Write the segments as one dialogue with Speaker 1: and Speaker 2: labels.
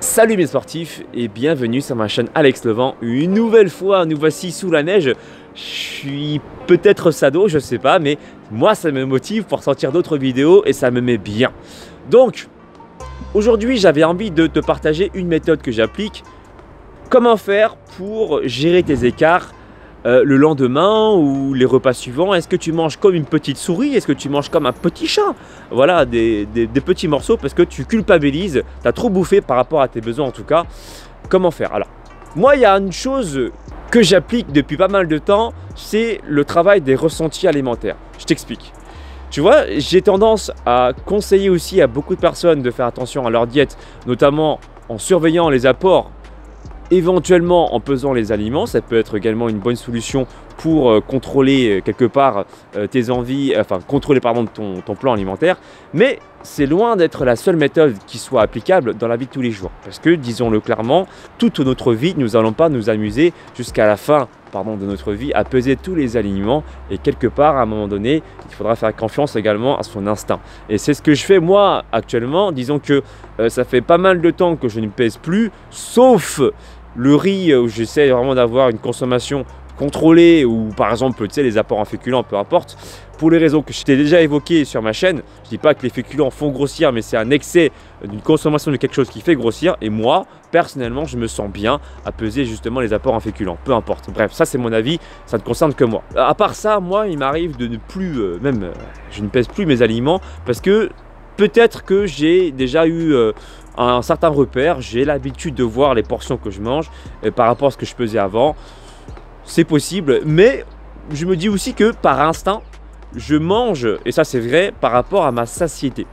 Speaker 1: Salut mes sportifs et bienvenue sur ma chaîne Alex Levent. Une nouvelle fois, nous voici sous la neige. Je suis peut-être sado, je sais pas, mais moi ça me motive pour sortir d'autres vidéos et ça me met bien. Donc, aujourd'hui j'avais envie de te partager une méthode que j'applique. Comment faire pour gérer tes écarts le lendemain ou les repas suivants. Est-ce que tu manges comme une petite souris? Est-ce que tu manges comme un petit chat? Voilà, des petits morceaux parce que tu culpabilises, tu as trop bouffé par rapport à tes besoins en tout cas. Comment faire? Alors, moi il y a une chose que j'applique depuis pas mal de temps, c'est le travail des ressentis alimentaires. Je t'explique. Tu vois, j'ai tendance à conseiller aussi à beaucoup de personnes de faire attention à leur diète, notamment en surveillant les apports. Éventuellement en pesant les aliments, ça peut être également une bonne solution pour contrôler quelque part tes envies, enfin contrôler pardon ton plan alimentaire. Mais c'est loin d'être la seule méthode qui soit applicable dans la vie de tous les jours. Parce que, disons-le clairement, toute notre vie, nous n'allons pas nous amuser jusqu'à la fin de notre vie à peser tous les aliments. Et quelque part, à un moment donné, il faudra faire confiance également à son instinct. Et c'est ce que je fais moi actuellement. Disons que ça fait pas mal de temps que je ne pèse plus, sauf le riz où j'essaie vraiment d'avoir une consommation contrôlée ou par exemple tu sais, les apports en féculents, peu importe. Pour les raisons que je t'ai déjà évoquées sur ma chaîne, je ne dis pas que les féculents font grossir, mais c'est un excès d'une consommation de quelque chose qui fait grossir. Et moi, personnellement, je me sens bien à peser justement les apports en féculents, peu importe. Bref, ça c'est mon avis, ça ne concerne que moi. À part ça, moi, il m'arrive de ne plus, je ne pèse plus mes aliments parce que peut-être que j'ai déjà eu un certain repère, j'ai l'habitude de voir les portions que je mange par rapport à ce que je pesais avant. C'est possible, mais je me dis aussi que par instinct, je mange, et ça c'est vrai, par rapport à ma satiété.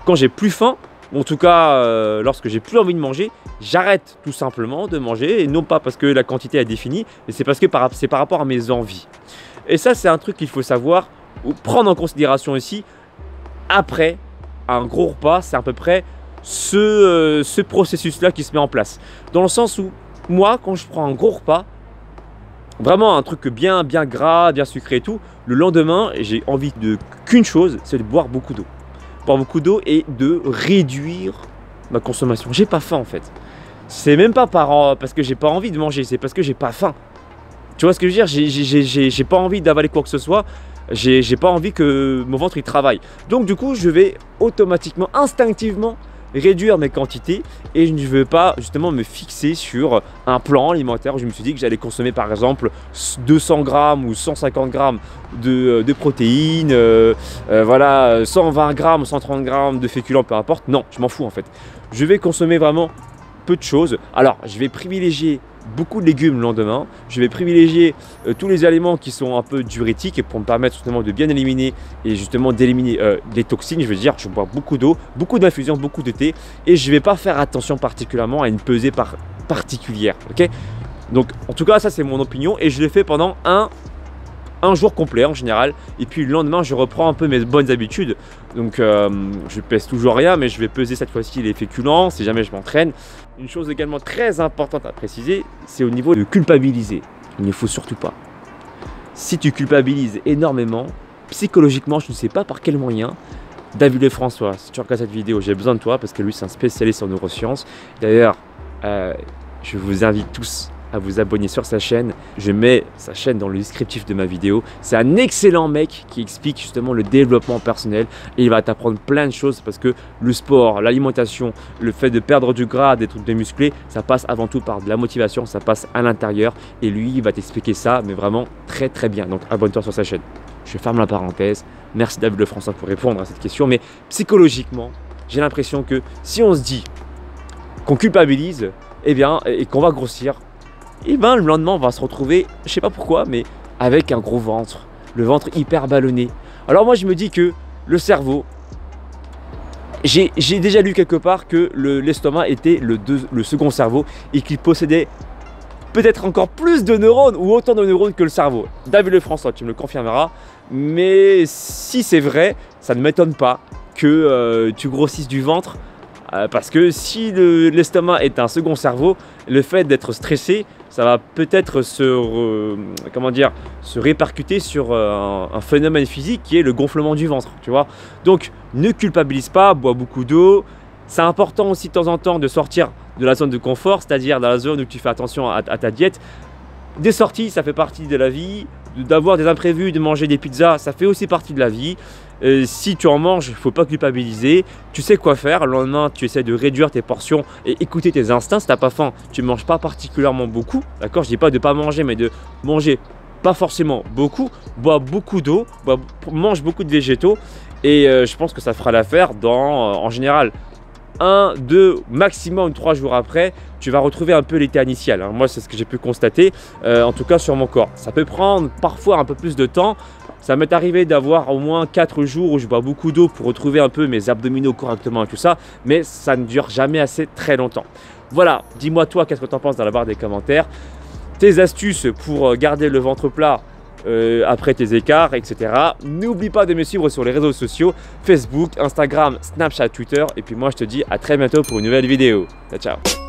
Speaker 1: Quand j'ai plus faim, ou en tout cas lorsque j'ai plus envie de manger, j'arrête tout simplement de manger, et non pas parce que la quantité est définie, mais c'est parce que c'est par rapport à mes envies. Et ça c'est un truc qu'il faut savoir, ou prendre en considération aussi, après un gros repas, c'est à peu près ce processus-là qui se met en place. Dans le sens où, moi, quand je prends un gros repas, vraiment un truc bien gras, bien sucré et tout, le lendemain, j'ai envie de qu'une chose, c'est de boire beaucoup d'eau. Boire beaucoup d'eau et de réduire ma consommation. J'ai pas faim en fait. C'est même pas parce que j'ai pas envie de manger, c'est parce que j'ai pas faim. Tu vois ce que je veux dire? J'ai pas envie d'avaler quoi que ce soit. J'ai pas envie que mon ventre il travaille. Donc du coup, je vais automatiquement, instinctivement réduire mes quantités et je ne veux pas justement me fixer sur un plan alimentaire où je me suis dit que j'allais consommer par exemple 200 grammes ou 150 grammes de protéines, voilà, 120 grammes, 130 grammes de féculents, peu importe. Non, je m'en fous en fait. Je vais consommer vraiment peu de choses. Alors, je vais privilégier beaucoup de légumes le lendemain. Je vais privilégier tous les aliments qui sont un peu diurétiques pour me permettre justement de bien éliminer et justement d'éliminer les toxines. Je veux dire, je bois beaucoup d'eau, beaucoup d'infusions, beaucoup de thé et je ne vais pas faire attention particulièrement à une pesée particulière. Ok? Donc, en tout cas, ça c'est mon opinion et je le fais pendant un jour complet en général, et puis le lendemain je reprends un peu mes bonnes habitudes. Donc je pèse toujours rien, mais je vais peser cette fois-ci les féculents si jamais je m'entraîne. Une chose également très importante à préciser, c'est au niveau de culpabiliser. Il ne faut surtout pas. Si tu culpabilises énormément, psychologiquement, je ne sais pas par quel moyen, David Lefrançois, si tu regardes cette vidéo, j'ai besoin de toi parce que lui c'est un spécialiste en neurosciences. D'ailleurs, je vous invite tous à vous abonner sur sa chaîne. Je mets sa chaîne dans le descriptif de ma vidéo. C'est un excellent mec qui explique justement le développement personnel et il va t'apprendre plein de choses parce que le sport, l'alimentation, le fait de perdre du gras, des trucs de musclés, ça passe avant tout par de la motivation, ça passe à l'intérieur et lui il va t'expliquer ça mais vraiment très bien. Donc abonne-toi sur sa chaîne. Je ferme la parenthèse. Merci David Lefrançois pour répondre à cette question, mais psychologiquement, j'ai l'impression que si on se dit qu'on culpabilise, eh bien, et qu'on va grossir, et bien le lendemain on va se retrouver, je sais pas pourquoi, mais avec un gros ventre, le ventre hyper ballonné. Alors moi je me dis que le cerveau, j'ai déjà lu quelque part que l'estomac était le second cerveau et qu'il possédait peut-être encore plus de neurones ou autant de neurones que le cerveau. David Lefrançois, tu me le confirmeras, mais si c'est vrai, ça ne m'étonne pas que tu grossisses du ventre. Parce que si l'estomac est un second cerveau, le fait d'être stressé, ça va peut-être se répercuter sur un phénomène physique qui est le gonflement du ventre, tu vois. Donc ne culpabilise pas, bois beaucoup d'eau, C'est important aussi de temps en temps de sortir de la zone de confort, c'est-à-dire dans la zone où tu fais attention à ta diète. Des sorties, ça fait partie de la vie. D'avoir des imprévus, de manger des pizzas, ça fait aussi partie de la vie. Si tu en manges, il ne faut pas culpabiliser. Tu sais quoi faire. Le lendemain, tu essaies de réduire tes portions et écouter tes instincts. Si tu n'as pas faim, tu ne manges pas particulièrement beaucoup. D'accord? Je ne dis pas de ne pas manger, mais de manger pas forcément beaucoup. Bois beaucoup d'eau, mange beaucoup de végétaux. Et je pense que ça fera l'affaire en général. 1, 2, maximum 3 jours après, tu vas retrouver un peu l'état initial. Moi, c'est ce que j'ai pu constater, en tout cas sur mon corps. Ça peut prendre parfois un peu plus de temps. Ça m'est arrivé d'avoir au moins 4 jours où je bois beaucoup d'eau pour retrouver un peu mes abdominaux correctement et tout ça, mais ça ne dure jamais assez très longtemps. Voilà, dis-moi toi, qu'est-ce que tu en penses dans la barre des commentaires. Tes astuces pour garder le ventre plat après tes écarts, etc. N'oublie pas de me suivre sur les réseaux sociaux, Facebook, Instagram, Snapchat, Twitter. Et puis moi, je te dis à très bientôt pour une nouvelle vidéo. Ciao, ciao.